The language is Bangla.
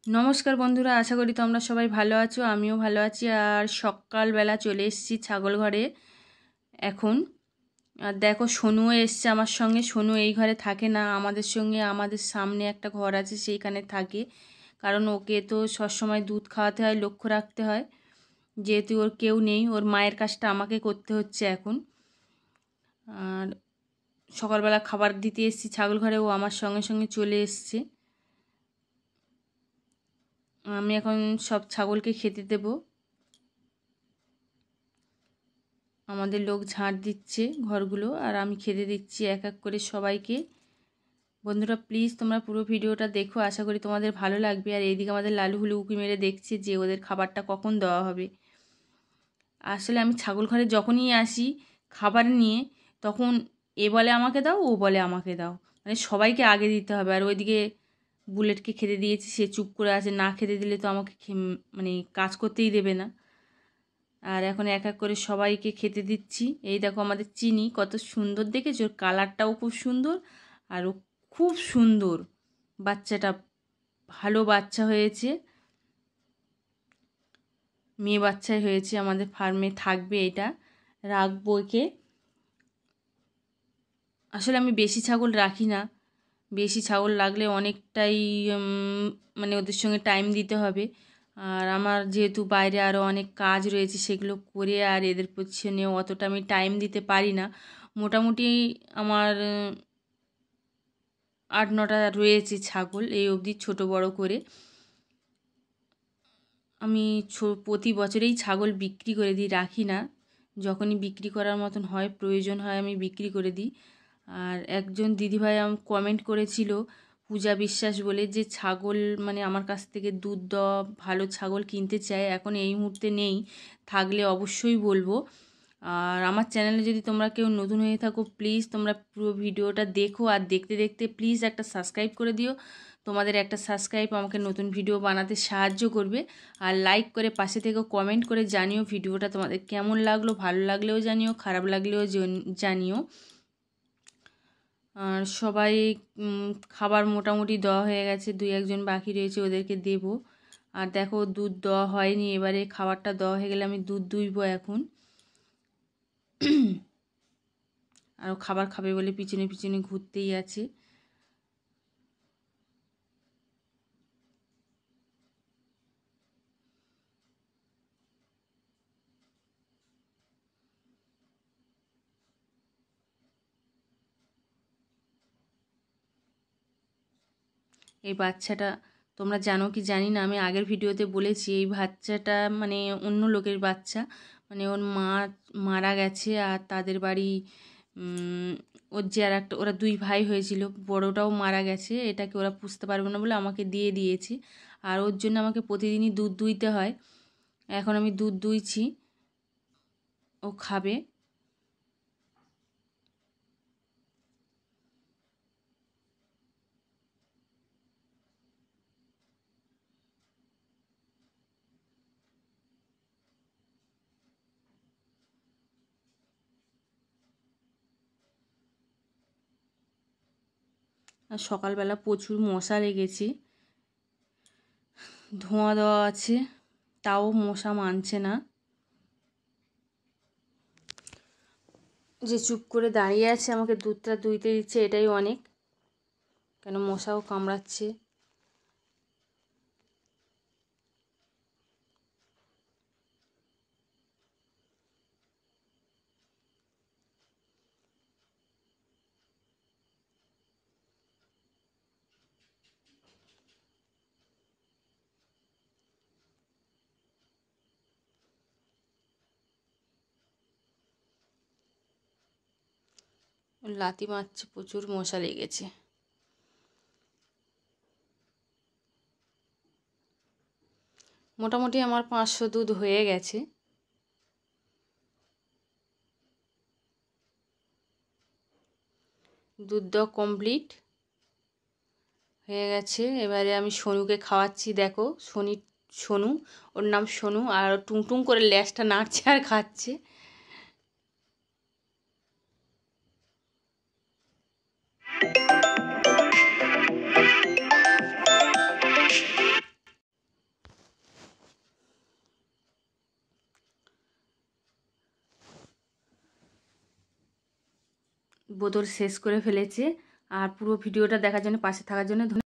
নমস্কার বন্ধুরা, আশা করি তোমরা সবাই ভালো আছো। আমিও ভালো আছি। আর সকালবেলা চলে এসেছি ছাগল ঘরে এখন। আর দেখো, সোনুও এসছে আমার সঙ্গে। সোনু এই ঘরে থাকে না, আমাদের সঙ্গে আমাদের সামনে একটা ঘর আছে সেইখানে থাকে। কারণ ওকে তো সবসময় দুধ খাওয়াতে হয়, লক্ষ্য রাখতে হয়। যেহেতু ওর কেউ নেই, ওর মায়ের কাজটা আমাকে করতে হচ্ছে এখন। আর সকালবেলা খাবার দিতে এসেছি ছাগল ঘরে, ও আমার সঙ্গে সঙ্গে চলে এসছে। আমি এখন সব ছাগলকে খেতে দেবো। আমাদের লোক ঝাঁট দিচ্ছে ঘরগুলো, আর আমি খেতে দিচ্ছি এক এক করে সবাইকে। বন্ধুরা প্লিজ তোমরা পুরো ভিডিওটা দেখো, আশা করি তোমাদের ভালো লাগবে। আর এইদিকে আমাদের লালু হুলু উঁকি মেরে দেখছে যে ওদের খাবারটা কখন দেওয়া হবে। আসলে আমি ছাগল ঘরে যখনই আসি খাবার নিয়ে, তখন এ বলে আমাকে দাও, ও বলে আমাকে দাও, মানে সবাইকে আগে দিতে হবে। আর ওইদিকে বুলেটকে খেতে দিয়েছি, সে চুপ করে আছে, না খেতে দিলে তো আমাকে মানে কাজ করতেই দেবে না। আর এখন এক এক করে সবাইকে খেতে দিচ্ছি। এই দেখো আমাদের চিনি কত সুন্দর, দেখেছো? ওর কালারটাও খুব সুন্দর, আর ও খুব সুন্দর বাচ্চাটা, ভালো বাচ্চা হয়েছে, মেয়ে বাচ্চাই হয়েছে। আমাদের ফার্মে থাকবে, এটা রাখবো একে। আসলে আমি বেশি ছাগল রাখি না, বেশি ছাগল লাগলে অনেকটাই মানে ওদের সঙ্গে টাইম দিতে হবে। আর আমার যেহেতু বাইরে আরও অনেক কাজ রয়েছে, সেগুলো করে আর এদের পিছনে অতটা আমি টাইম দিতে পারি না। মোটামুটি আমার 8-9টা রয়েছে ছাগল এই অবধি, ছোট বড় করে। আমি প্রতি বছরেই ছাগল বিক্রি করে দিই, রাখি না। যখনই বিক্রি করার মতন হয়, প্রয়োজন হয়, আমি বিক্রি করে দিই। আর একজন দিদিভাই কমেন্ট করেছিল, পূজা বিশ্বাস বলে, যে ছাগল মানে আমার কাছ থেকে দুধ দেওয়া ভালো ছাগল কিনতে চায়। এখন এই মুহূর্তে নেই, থাকলে অবশ্যই বলবো। আর আমার চ্যানেলে যদি তোমরা কেউ নতুন হয়ে থাকো, প্লিজ তোমরা পুরো ভিডিওটা দেখো, আর দেখতে দেখতে প্লিজ একটা সাবস্ক্রাইব করে দিও। তোমাদের একটা সাবস্ক্রাইব আমাকে নতুন ভিডিও বানাতে সাহায্য করবে। আর লাইক করে পাশে থেকে কমেন্ট করে জানিও ভিডিওটা তোমাদের কেমন লাগলো, ভালো লাগলেও জানিও, খারাপ লাগলেও জানিও। আর সবাই খাবার মোটামুটি দেওয়া হয়ে গেছে, 2-1 জন বাকি রয়েছে, ওদেরকে দেব। আর দেখো দুধ দেওয়া হয়নি, এবারে খাবারটা দেওয়া হয়ে গেলে আমি দুধ দুইব এখন। আরও খাবার খাবে বলে পিছনে পিছনে ঘুরতেই আছে। এই বাচ্চাটা তোমরা জানো কি জানি না, আমি আগের ভিডিওতে বলেছি এই বাচ্চাটা মানে অন্য লোকের বাচ্চা। মানে ওর মা মারা গেছে, আর তাদের বাড়ি ওর যে আর একটা, ওরা 2 ভাই হয়েছিল, বড়টাও মারা গেছে। এটাকে ওরা পুষতে পারবে না বলে আমাকে দিয়ে দিয়েছে। আর ওর জন্য আমাকে প্রতিদিনই দুধ দুইতে হয়। এখন আমি দুধ দুইছি, ও খাবে। আর সকালবেলা প্রচুর মশা লেগেছে, ধোঁয়া দেওয়া আছে, তাও মশা মানছে না। যে চুপ করে দাঁড়িয়ে আছে আমাকে দুধটা দুইতে দিচ্ছে, এটাই অনেক, কেন মশাও কামড়াচ্ছে। লাথি মারছে, প্রচুর মশা লেগেছে। মোটামুটি আমার 500 দুধ হয়ে গেছে। দুধ দেওয়া কমপ্লিট হয়ে গেছে। এবারে আমি সোনুকে খাওয়াচ্ছি। দেখো সোনু, ওর নাম সোনু, আর টুংটুং করে ল্যাজটা নাড়ছে আর খাচ্ছে। বোতল শেষ করে ফেলেছে। আর পুরো ভিডিওটা দেখার জন্য, পাশে থাকার জন্য